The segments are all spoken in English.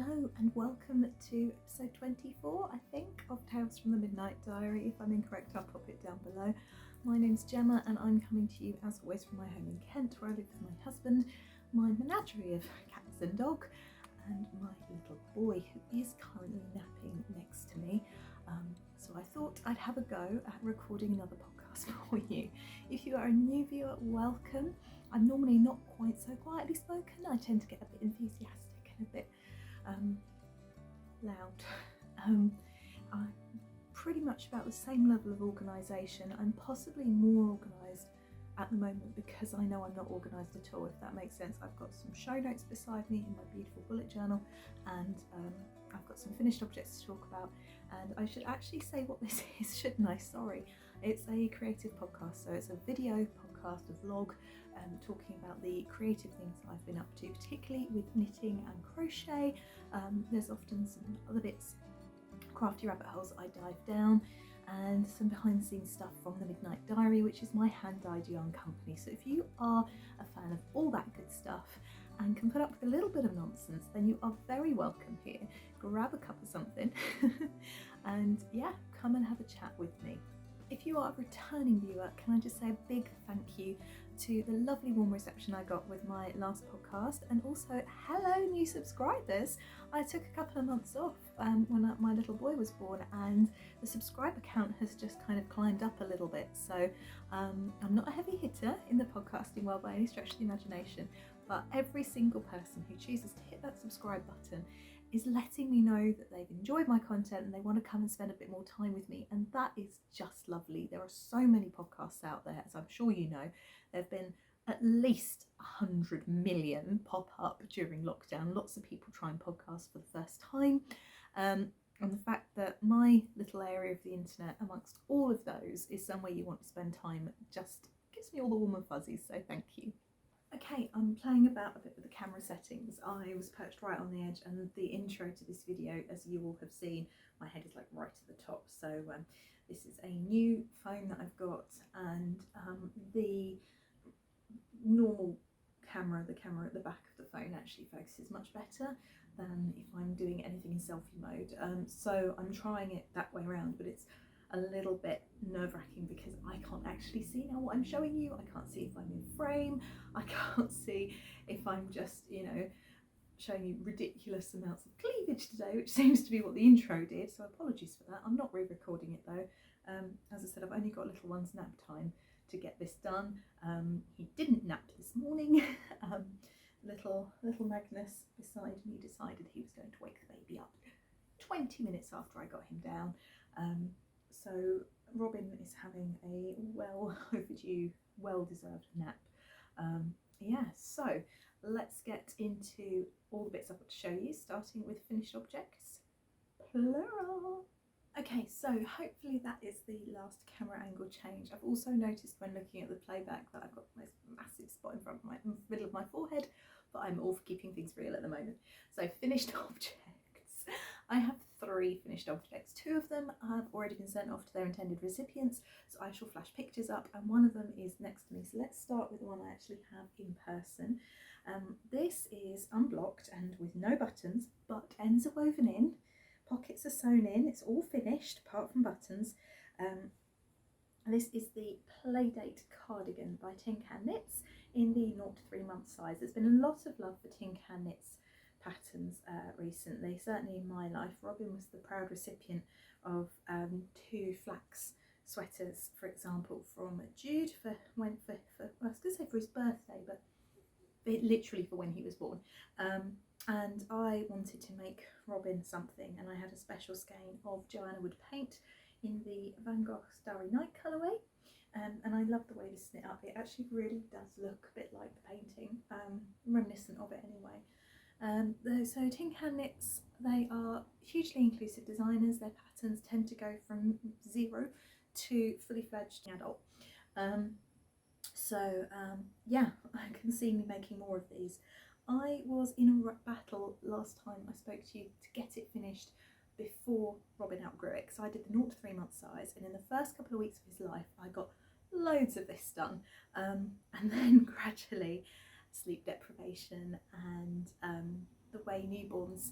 Hello and welcome to episode 24, I think, of Tales from the Midnight Diary. If I'm incorrect, I'll pop it down below. My name's Gemma and I'm coming to you as always from my home in Kent, where I live with my husband, my menagerie of cats and dog, and my little boy who is currently napping next to me. So I thought I'd have a go at recording another podcast for you. If you are a new viewer, welcome. I'm normally not quite so quietly spoken. I tend to get a bit enthusiastic and a bit loud. I'm pretty much about the same level of organisation. I'm possibly more organised at the moment because I know I'm not organised at all, if that makes sense. I've got some show notes beside me in my beautiful bullet journal, and I've got some finished objects to talk about, and I should actually say what this is, shouldn't I? Sorry. It's a creative podcast, so it's a video podcast, a vlog, talking about the creative things that I've been up to, particularly with knitting and crochet. There's often some other bits, crafty rabbit holes that I dive down, and some behind the scenes stuff from the Midnight Dyery, which is my hand-dyed yarn company. So if you are a fan of all that good stuff and can put up with a little bit of nonsense, then you are very welcome here. Grab a cup of something and yeah, come and have a chat with me. If you are a returning viewer, can I just say a big thank you to the lovely warm reception I got with my last podcast, and also hello new subscribers. I took a couple of months off when my little boy was born, and the subscriber count has just kind of climbed up a little bit. So I'm not a heavy hitter in the podcasting world by any stretch of the imagination, but every single person who chooses to hit that subscribe button is letting me know that they've enjoyed my content and they want to come and spend a bit more time with me, and that is just lovely. There are so many podcasts out there, as I'm sure you know. There have been at least 100 million pop up during lockdown. Lots of people trying podcasts for the first time, and the fact that my little area of the internet amongst all of those is somewhere you want to spend time just gives me all the warm and fuzzies, so thank you. Okay, I'm playing about a bit with the camera settings. I was perched right on the edge, and the intro to this video, as you all have seen, my head is like right at the top. So this is a new phone that I've got, and the normal camera, the camera at the back of the phone, actually focuses much better than if I'm doing anything in selfie mode. So I'm trying it that way around, but it's a little bit nerve-wracking because I can't actually see now what I'm showing you. I can't see if I'm in frame. I can't see if I'm just, you know, showing you ridiculous amounts of cleavage today, which seems to be what the intro did, so apologies for that. I'm not re-recording it though. As I said, I've only got little one's nap time to get this done. He didn't nap this morning. Little Magnus beside me decided he was going to wake the baby up 20 minutes after I got him down. So Robin is having a well overdue, well-deserved nap. Yeah, so let's get into all the bits I've got to show you, starting with finished objects, plural. Okay, so hopefully that is the last camera angle change. I've also noticed when looking at the playback that I've got this massive spot in front of my middle of my forehead, but I'm all for keeping things real at the moment. So finished objects. I have 3 finished objects. 2 of them have already been sent off to their intended recipients, so I shall flash pictures up, and one of them is next to me. So let's start with the one I actually have in person. This is unblocked and with no buttons, but ends are woven in, pockets are sewn in, it's all finished apart from buttons. This is the Playdate cardigan by Tin Can Knits in the 0 to 3 month size. There's been a lot of love for Tin Can Knits patterns recently, certainly in my life. Robin was the proud recipient of 2 flax sweaters, for example, from Jude for well, I was going to say for his birthday, but literally for when he was born. And I wanted to make Robin something, and I had a special skein of Joanna Wood paint in the Van Gogh Starry Night colourway, and I love the way this knit up. It actually really does look a bit like the painting, reminiscent of it anyway. So Tin Can Knits, they are hugely inclusive designers. Their patterns tend to go from 0 to fully fledged adult. Yeah, I can see me making more of these. I was in a battle last time I spoke to you to get it finished before Robin outgrew it, because I did the 0 to 3 month size, and in the first couple of weeks of his life I got loads of this done, and then gradually sleep deprivation and the way newborns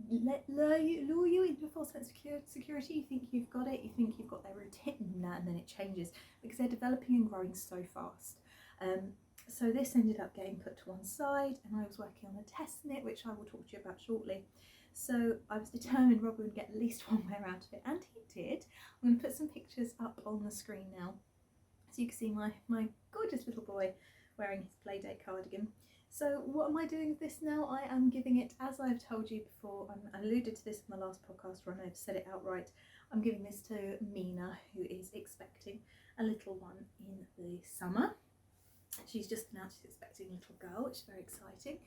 lure you into a false sense of security. You think you've got it, you think you've got their routine, and then it changes because they're developing and growing so fast. So this ended up getting put to one side, and I was working on a test knit, which I will talk to you about shortly. So I was determined Robin would get at least one wear out of it, and he did. I'm going to put some pictures up on the screen now, so you can see my gorgeous little boy wearing his Playdate cardigan. So what am I doing with this now? I am giving it, as I've told you before, I alluded to this in the last podcast where I may have said it outright, I'm giving this to Mina, who is expecting a little one in the summer. She's just announced she's expecting a little girl, which is very exciting.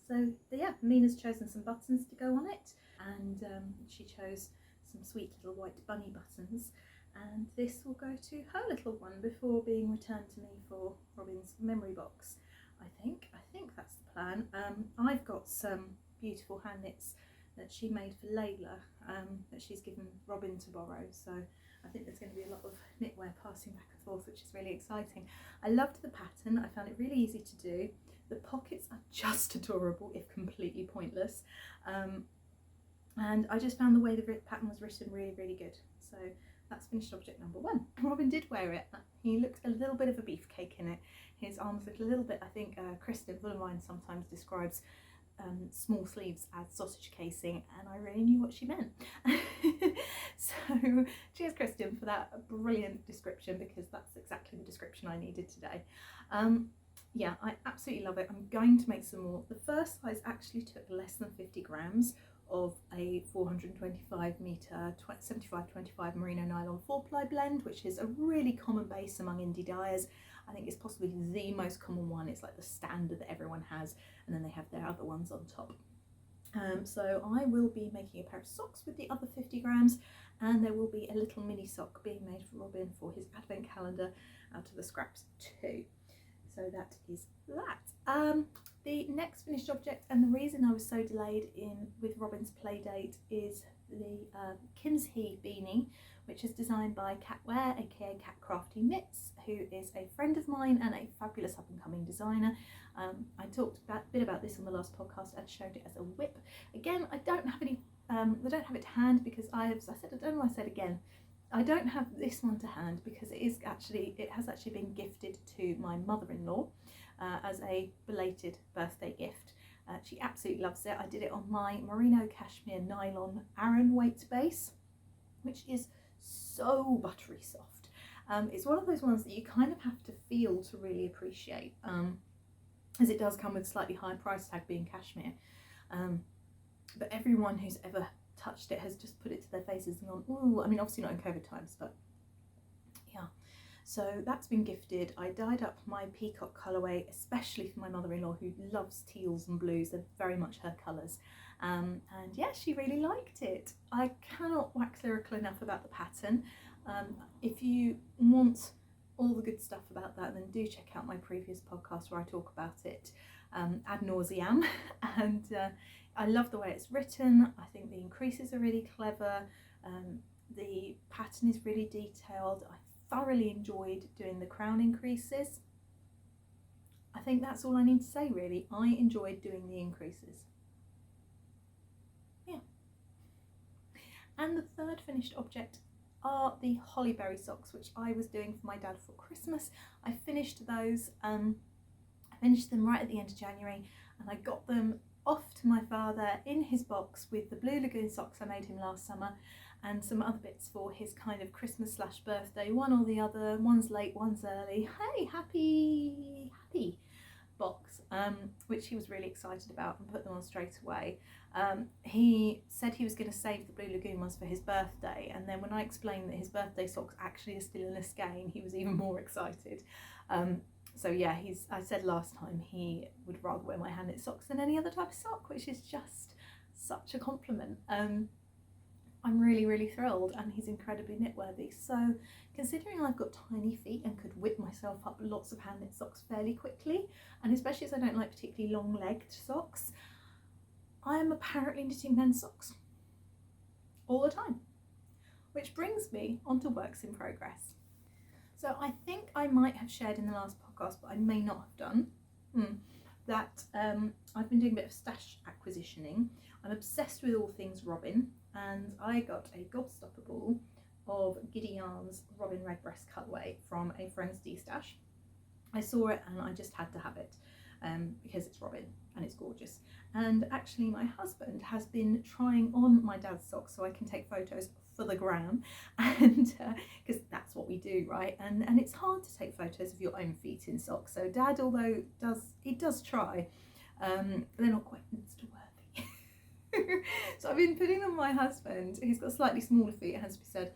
So Mina's chosen some buttons to go on it, and she chose some sweet little white bunny buttons, and this will go to her little one before being returned to me for Robin's memory box. I think that's the plan. I've got some beautiful hand knits that she made for Layla that she's given Robin to borrow, so I think there's going to be a lot of knitwear passing back and forth, which is really exciting. I loved the pattern. I found it really easy to do. The pockets are just adorable, if completely pointless, and I just found the way the pattern was written really, really good. So that's finished object number one. Robin did wear it. He looked a little bit of a beefcake in it. His arms looked a little bit, I think Kristen Bullemine sometimes describes small sleeves as sausage casing, and I really knew what she meant. So cheers Kristen for that brilliant description, because that's exactly the description I needed today. Yeah, I absolutely love it. I'm going to make some more. The first size actually took less than 50 grams of a 425 metre 75-25 merino nylon 4-ply blend, which is a really common base among indie dyers. I think it's possibly the most common one. It's like the standard that everyone has, and then they have their other ones on top. So I will be making a pair of socks with the other 50 grams, and there will be a little mini sock being made for Robin for his advent calendar out of the scraps too. So that is that. The next finished object, and the reason I was so delayed with Robin's Playdate, is the Kim's He beanie, which is designed by Catwear, aka Cat Crafty Knits, who is a friend of mine and a fabulous up-and-coming designer. I talked a bit about this on the last podcast and showed it as a whip. Again, I don't have any. I don't have it to hand because I don't know why I said again. I don't have this one to hand because it has actually been gifted to my mother-in-law as a belated birthday gift. She absolutely loves it. I did it on my merino cashmere nylon Aran weight base, which is so buttery soft. It's one of those ones that you kind of have to feel to really appreciate, as it does come with a slightly higher price tag being cashmere. But everyone who's ever touched it has just put it to their faces and gone, ooh. I mean, obviously not in COVID times, but yeah. So that's been gifted. I dyed up my peacock colourway, especially for my mother-in-law, who loves teals and blues. They're very much her colours. And yeah, she really liked it. I cannot wax lyrical enough about the pattern. If you want all the good stuff about that, then do check out my previous podcast where I talk about it ad nauseam. And I love the way it's written. I think the increases are really clever. The pattern is really detailed. I thoroughly enjoyed doing the crown increases. I think that's all I need to say really. I enjoyed doing the increases. Yeah. And the third finished object are the hollyberry socks, which I was doing for my dad for Christmas. I finished those. I finished them right at the end of January, and I got them off to my father in his box with the Blue Lagoon socks I made him last summer, and some other bits for his kind of Christmas / birthday, one or the other. One's late, one's early. Hey, happy box, which he was really excited about and put them on straight away. He said he was going to save the Blue Lagoon ones for his birthday, and then when I explained that his birthday socks actually are still in a skein, he was even more excited. So yeah, I said last time he would rather wear my hand knit socks than any other type of sock, which is just such a compliment. I'm really, really thrilled, and he's incredibly knit worthy. So considering I've got tiny feet and could whip myself up lots of hand knit socks fairly quickly, and especially as I don't like particularly long legged socks, I am apparently knitting men's socks all the time, which brings me onto works in progress. So I think I might have shared in the last podcast, but I may not have done. that I've been doing a bit of stash acquisitioning. I'm obsessed with all things Robin, and I got a gobstopper ball of Giddy Yarns Robin Red Breast Colourway from a friend's D-stash. I saw it and I just had to have it because it's Robin and it's gorgeous. And actually my husband has been trying on my dad's socks so I can take photos for the gram, and because that's what we do, right? And it's hard to take photos of your own feet in socks. So Dad, although he does try, they're not quite Insta worthy. So I've been putting on my husband, who's got slightly smaller feet, it has to be said,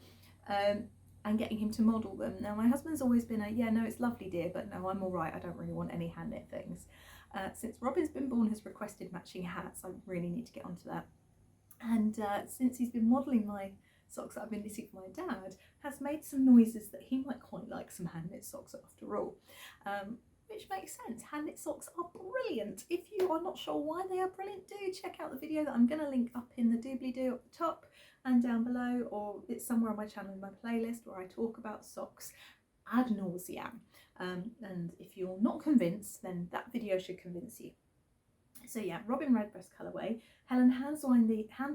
and getting him to model them. Now my husband's always been a, yeah, no, it's lovely dear, but no, I'm all right, I don't really want any hand knit things. Since Robin's been born, has requested matching hats. I really need to get onto that. And since he's been modelling my socks that I've been knitting for my dad, has made some noises that he might quite like some hand knit socks after all. Which makes sense. Hand knit socks are brilliant. If you are not sure why they are brilliant, do check out the video that I'm going to link up in the doobly-doo at the top and down below, or it's somewhere on my channel in my playlist where I talk about socks ad nauseam. And if you're not convinced, then that video should convince you. So yeah, Robin Red Breast Colourway. Helen hand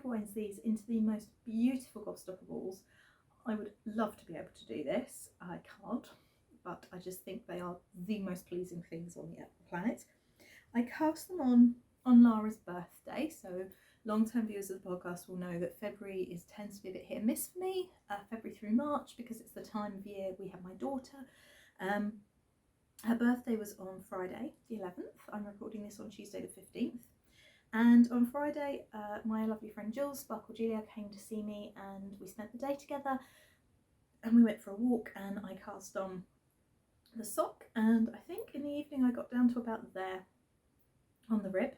winds these into the most beautiful gobstopper balls. I would love to be able to do this. I can't, but I just think they are the most pleasing things on the planet. I cast them on Lara's birthday, so long-term viewers of the podcast will know that February tends to be a bit hit and miss for me, February through March, because it's the time of year we have my daughter. Her birthday was on Friday the 11th. I'm recording this on Tuesday the 15th. And on Friday, my lovely friend Jules, Sparkle Julia, came to see me and we spent the day together. And we went for a walk and I cast on the sock. And I think in the evening I got down to about there on the rib.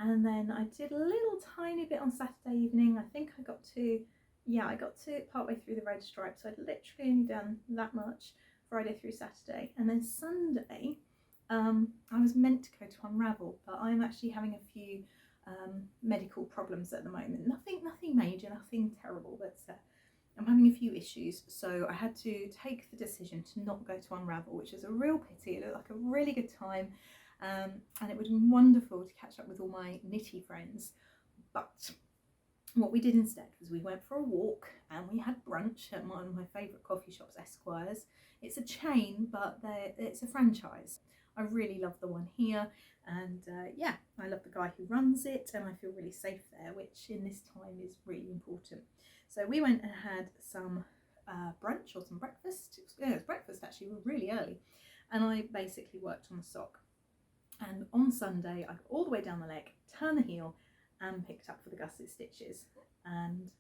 And then I did a little tiny bit on Saturday evening. I think I got to partway through the red stripe. So I'd literally only done that much Friday through Saturday. And then Sunday, I was meant to go to Unravel, but I'm actually having a few medical problems at the moment. Nothing major, nothing terrible, but I'm having a few issues. So I had to take the decision to not go to Unravel, which is a real pity. It looked like a really good time. And it would have been wonderful to catch up with all my knitty friends. But what we did instead was we went for a walk and we had brunch at one of my favourite coffee shops, Esquire's. It's a chain, but it's a franchise. I really love the one here, and yeah, I love the guy who runs it, and I feel really safe there, which in this time is really important. So we went and had some brunch or some breakfast. It was breakfast actually, we were really early, and I basically worked on the sock. And on Sunday, I got all the way down the leg, turned the heel, and picked up for the gusset stitches. And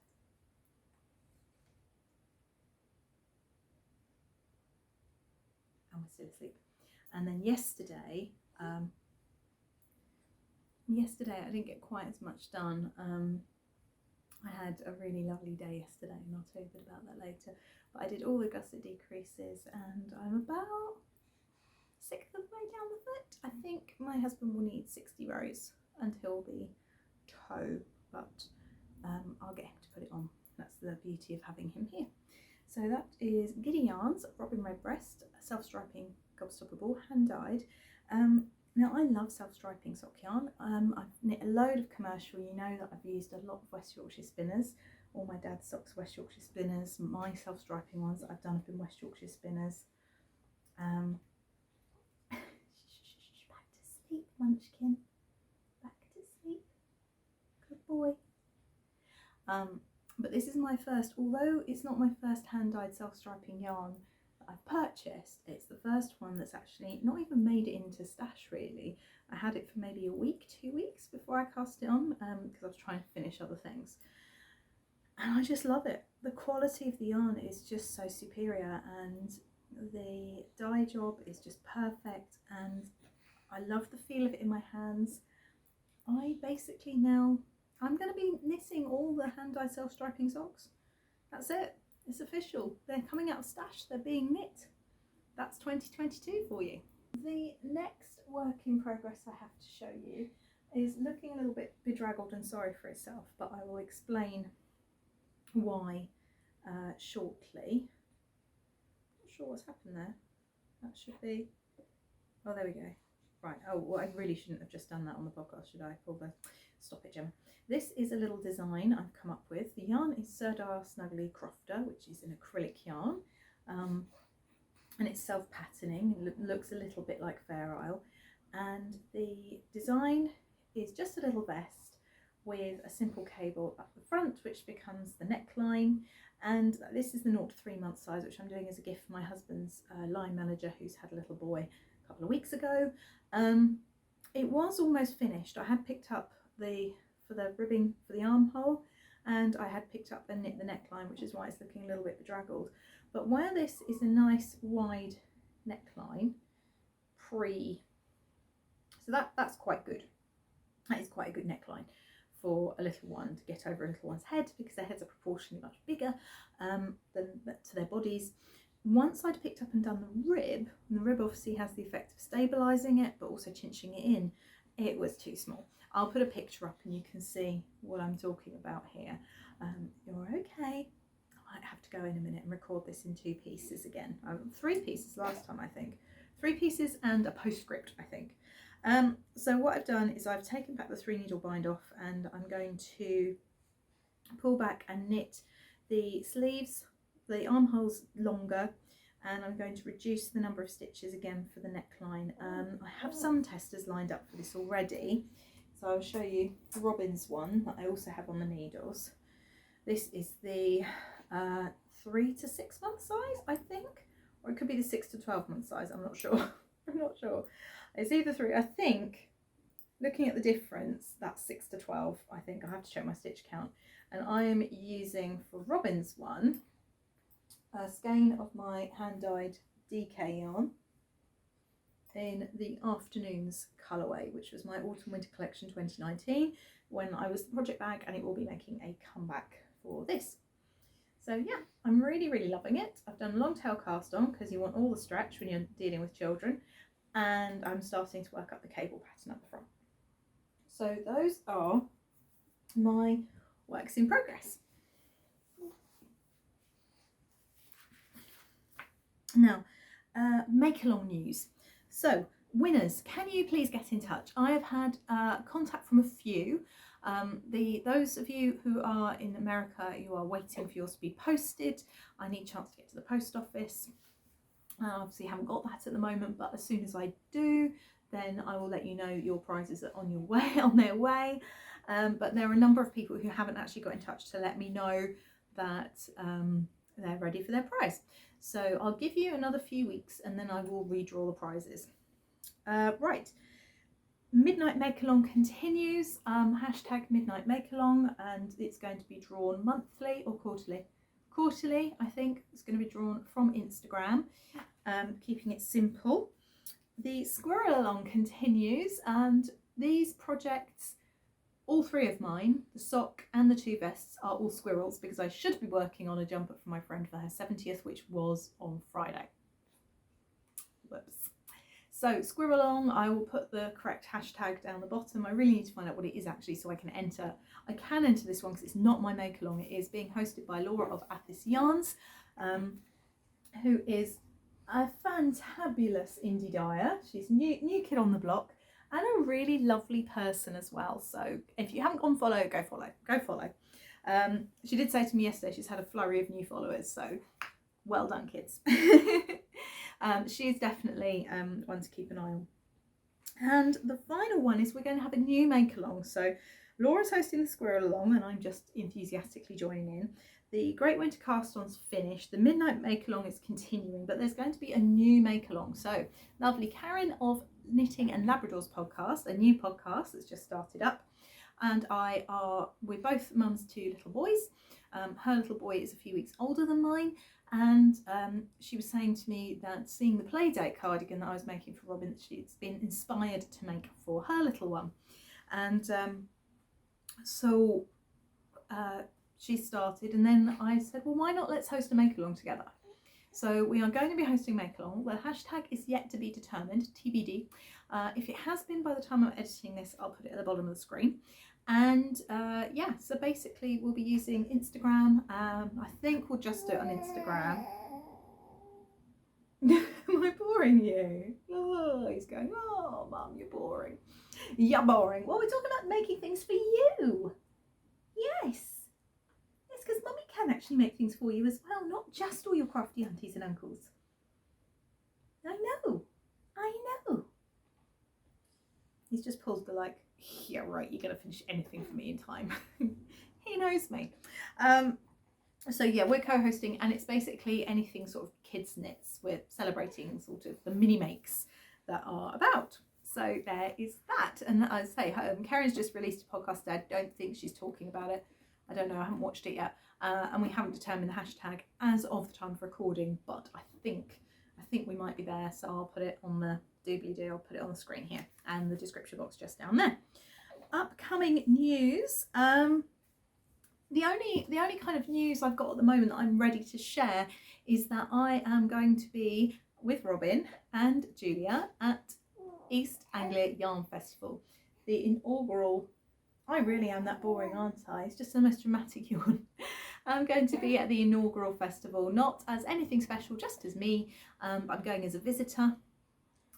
we're still asleep. And then yesterday I didn't get quite as much done. I had a really lovely day yesterday, and I'll tell you a bit about that later. But I did all the gusset decreases, and I'm about 1/6 of the way down the foot. I think my husband will need 60 rows until the toe, but I'll get him to put it on. That's the beauty of having him here. So that is Giddy Yarns Robin Red Breast, self-striping gobstopper ball, hand dyed. Now I love self-striping sock yarn. I've knit a load of commercial. You know that I've used a lot of West Yorkshire Spinners. All my dad's socks, West Yorkshire Spinners. My self-striping ones that I've done have been West Yorkshire Spinners. Back to sleep, Munchkin. Back to sleep. Good boy. But this is my first, although it's not my first hand-dyed self-striping yarn that I've purchased, it's the first one that's actually not even made it into stash really. I had it for maybe a week, 2 weeks before I cast it on, because I was trying to finish other things. And I just love it. The quality of the yarn is just so superior, and the dye job is just perfect, and I love the feel of it in my hands. I basically now, I'm going to be knitting all the hand-dyed self-striping socks. That's it. It's official. They're coming out of stash. They're being knit. That's 2022 for you. The next work in progress I have to show you is looking a little bit bedraggled and sorry for itself, but I will explain why shortly. Not sure what's happened there. That should be, oh there we go. Right, oh, well, I really shouldn't have just done that on the podcast, should I? Stop it, Gemma. This is a little design I've come up with. The yarn is Sirdar Snuggly Crofter, which is an acrylic yarn, and it's self-patterning. It looks a little bit like Fair Isle, and the design is just a little vest with a simple cable up the front, which becomes the neckline. And this is the 0 to 3 month size, which I'm doing as a gift for my husband's line manager, who's had a little boy a couple of weeks ago. It was almost finished. I had picked up for the ribbing for the armhole, and I had picked up and knit the neckline, which is why it's looking a little bit bedraggled. But where this is a nice wide neckline, so that's quite good. That is quite a good neckline for a little one to get over a little one's head, because their heads are proportionally much bigger than to their bodies. Once I'd picked up and done the rib, and the rib obviously has the effect of stabilising it but also cinching it in, it was too small. I'll put a picture up and you can see what I'm talking about here. You're okay. I might have to go in a minute and record this in 2 pieces again. 3 pieces last time, I think. 3 pieces and a postscript, I think. So what I've done is I've taken back the 3 needle bind off, and I'm going to pull back and knit the sleeves, the armholes longer, and I'm going to reduce the number of stitches again for the neckline. I have some testers lined up for this already, so I'll show you Robin's one that I also have on the needles. This is the 3 to 6 month size, I think, or it could be the 6 to 12 month size. I'm not sure. I'm not sure. It's either 3. I think, looking at the difference, that's 6 to 12. I think I have to check my stitch count. And I am using for Robin's one a skein of my hand-dyed DK yarn in the Afternoons colourway, which was my autumn winter collection 2019 when I was the project bag, and it will be making a comeback for this. So yeah, I'm really, really loving it. I've done a long tail cast on because you want all the stretch when you're dealing with children, and I'm starting to work up the cable pattern up the front. So those are my works in progress. Now, make along news. So winners, can you please get in touch? I have had contact from a few. Those of you who are in America, you are waiting for yours to be posted. I need a chance to get to the post office. I obviously haven't got that at the moment, but as soon as I do, then I will let you know your prizes are on their way. But there are a number of people who haven't actually got in touch to let me know that they're ready for their prize. So I'll give you another few weeks and then I will redraw the prizes. Right, Midnight Make Along continues, hashtag Midnight Make Along, and it's going to be drawn monthly or quarterly. Quarterly, I think. It's going to be drawn from Instagram, keeping it simple. The Squirrel Along continues, and these projects, all 3 of mine, the sock and the 2 vests, are all squirrels because I should be working on a jumper for my friend for her 70th, which was on Friday. Whoops. So Squirrel Along, I will put the correct hashtag down the bottom. I really need to find out what it is actually so I can enter. I can enter this one because it's not my make along. It is being hosted by Laura of Athis Yarns, who is a fantabulous indie dyer. She's new kid on the block and a really lovely person as well. So if you haven't gone follow, go follow, go follow. She did say to me yesterday she's had a flurry of new followers, so well done, kids. She is definitely one to keep an eye on. And the final one is we're going to have a new make along. So Laura's hosting the Squirrel Along and I'm just enthusiastically joining in. The Great Winter Cast On's finished. The Midnight Make Along is continuing, but there's going to be a new make along. So lovely Karen of Knitting and Labradors podcast, a new podcast that's just started up, and we're both mums to little boys. Her little boy is a few weeks older than mine, and she was saying to me that seeing the Playdate cardigan that I was making for Robin, she's been inspired to make for her little one. And so she started, and then I said, well, why not let's host a make along together? So we are going to be hosting make along. The hashtag is yet to be determined, TBD. If it has been by the time I'm editing this, I'll put it at the bottom of the screen. And yeah, so basically we'll be using Instagram. I think we'll just do it on Instagram. Am I boring you? Oh, he's going, oh, Mum, you're boring. You're boring. Well, we're talking about making things for you. Yes. Yes, because Mummy can actually make things for you as well, not just all your crafty aunties and uncles. I know. I know. He's just pulled the like, yeah, right, you're going to finish anything for me in time. He knows me. So yeah, we're co-hosting, and it's basically anything sort of kids knits. We're celebrating sort of the mini makes that are about. So there is that. And as I say, Karen's just released a podcast. I don't think she's talking about it. I don't know, I haven't watched it yet. And we haven't determined the hashtag as of the time of recording, but I think we might be there. So I'll put it on the doobly-doo, I'll put it on the screen here and the description box just down there. Upcoming news. The only kind of news I've got at the moment that I'm ready to share is that I am going to be with Robin and Julia at East Anglia Yarn Festival, the inaugural. I really am that boring, aren't I? It's just the most dramatic yawn. I'm going to be at the inaugural festival, not as anything special, just as me. I'm going as a visitor,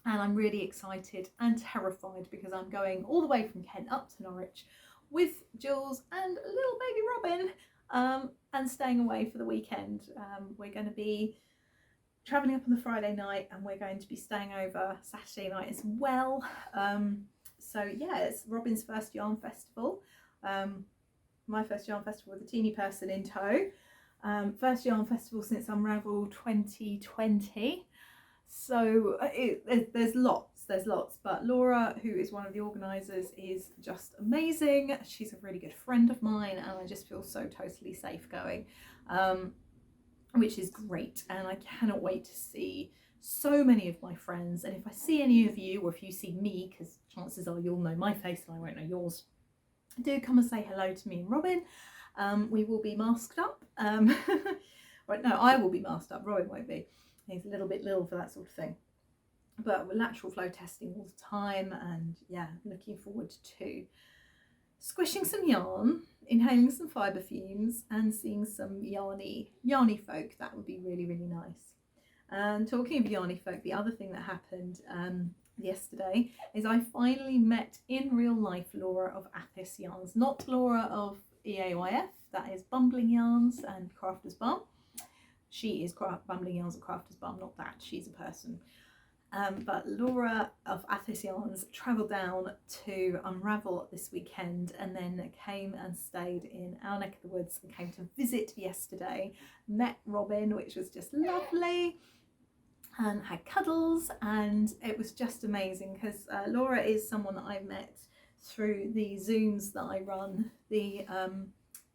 and I'm really excited and terrified because I'm going all the way from Kent up to Norwich with Jules and little baby Robin, and staying away for the weekend. We're going to be travelling up on the Friday night, and we're going to be staying over Saturday night as well. So yeah, it's Robin's first yarn festival, my first yarn festival with a teeny person in tow, first yarn festival since Unravel 2020. So there's lots, but Laura, who is one of the organisers, is just amazing. She's a really good friend of mine, and I just feel so totally safe going, which is great. And I cannot wait to see so many of my friends, and if I see any of you, or if you see me, because chances are you'll know my face and I won't know yours, do come and say hello to me and Robin. We will be masked up. Right, no, I will be masked up, Robin won't be. He's a little bit little for that sort of thing. But we're lateral flow testing all the time, and yeah, looking forward to squishing some yarn, inhaling some fibre fumes, and seeing some yarny folk. That would be really, really nice. And talking of yarny folk, the other thing that happened yesterday is I finally met in real life Laura of Athis Yarns, not Laura of EAYF, that is Bumbling Yarns and Crafter's Balm. She is Bumbling Yarns and Crafter's Balm, not that, she's a person. But Laura of Athis Yarns travelled down to Unravel this weekend, and then came and stayed in our neck of the woods and came to visit yesterday. Met Robin, which was just lovely, and had cuddles, and it was just amazing because Laura is someone that I've met through the Zooms that I run, the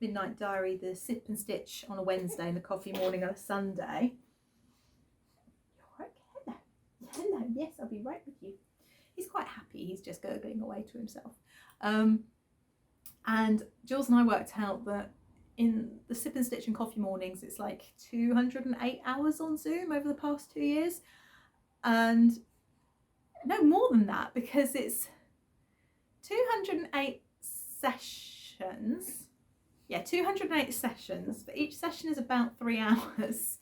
Midnight Dyery, the sip and stitch on a Wednesday and the coffee morning on a Sunday. You're right, hello, yes, I'll be right with you. He's quite happy, he's just gurgling away to himself. And Jules and I worked out that in the sip and stitch and coffee mornings, it's like 208 hours on Zoom over the past 2 years, and no, more than that, because it's 208 sessions. Yeah, 208 sessions, but each session is about 3 hours.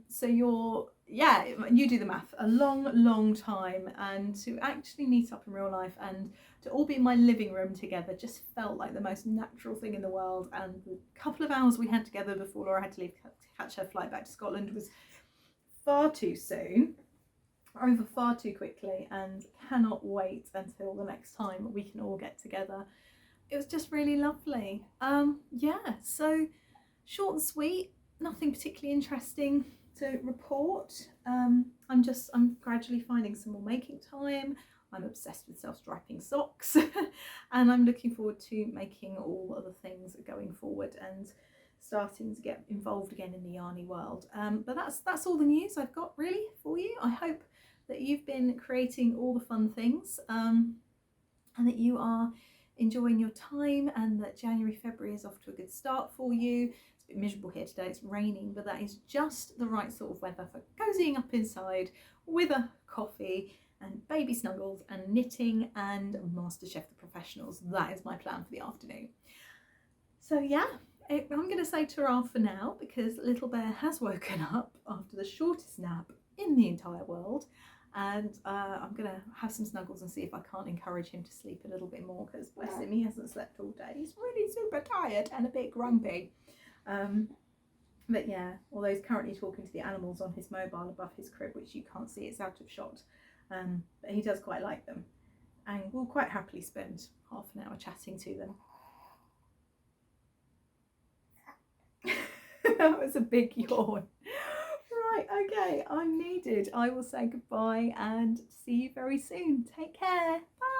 So you do the math, a long time, and to actually meet up in real life and to all be in my living room together just felt like the most natural thing in the world. And the couple of hours we had together before Laura had to leave to catch her flight back to Scotland was far too soon, over far too quickly, and cannot wait until the next time we can all get together. It was just really lovely. Yeah, so short and sweet, nothing particularly interesting to report. I'm gradually finding some more making time. I'm obsessed with self-striping socks and I'm looking forward to making all other things going forward and starting to get involved again in the yarny world. But that's all the news I've got really for you. I hope that you've been creating all the fun things, and that you are enjoying your time, and that January, February is off to a good start for you. It's a bit miserable here today, it's raining, but that is just the right sort of weather for cozying up inside with a coffee and baby snuggles and knitting and MasterChef the Professionals. That is my plan for the afternoon. So yeah, I'm going to say ta-ra for now, because little bear has woken up after the shortest nap in the entire world. And I'm gonna have some snuggles and see if I can't encourage him to sleep a little bit more, because bless him, he hasn't slept all day. He's really super tired and a bit grumpy. But yeah, although he's currently talking to the animals on his mobile above his crib, which you can't see, it's out of shot, but he does quite like them and will quite happily spend half an hour chatting to them. That was a big yawn. Right, okay, I'm needed. I will say goodbye and see you very soon. Take care. Bye.